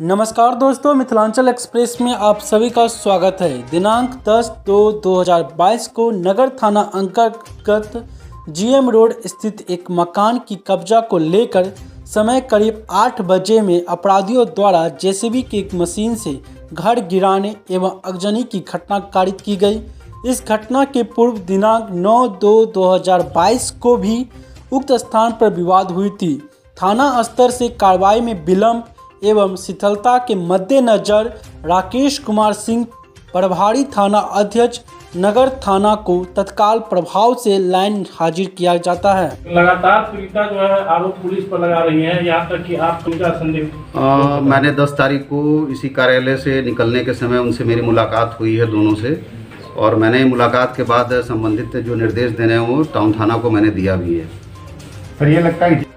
नमस्कार दोस्तों, मिथिलांचल एक्सप्रेस में आप सभी का स्वागत है। दिनांक 10/2/2022 को नगर थाना अंतर्गत जीएम रोड स्थित एक मकान की कब्जा को लेकर समय करीब 8 बजे में अपराधियों द्वारा जेसीबी की एक मशीन से घर गिराने एवं अगजनी की घटना कारित की गई। इस घटना के पूर्व दिनांक 9/2/2022 को भी उक्त स्थान पर विवाद हुई थी। थाना स्तर से कार्रवाई में विलंब एवं शिथिलता के मद्देनजर राकेश कुमार सिंह, प्रभारी थाना अध्यक्ष, नगर थाना को तत्काल प्रभाव से लाइन हाजिर किया जाता है। लगातार पीड़िता जो है आरोप पुलिस पर लगा रही है, यहाँ तक कि आप उनका संदेह। मैंने 10 तारीख को इसी कार्यालय से निकलने के समय उनसे मेरी मुलाकात हुई है दोनों से, और मैंने मुलाकात के बाद संबंधित जो निर्देश देने हैं वो टाउन थाना को मैंने दिया भी है। सर ये लगता है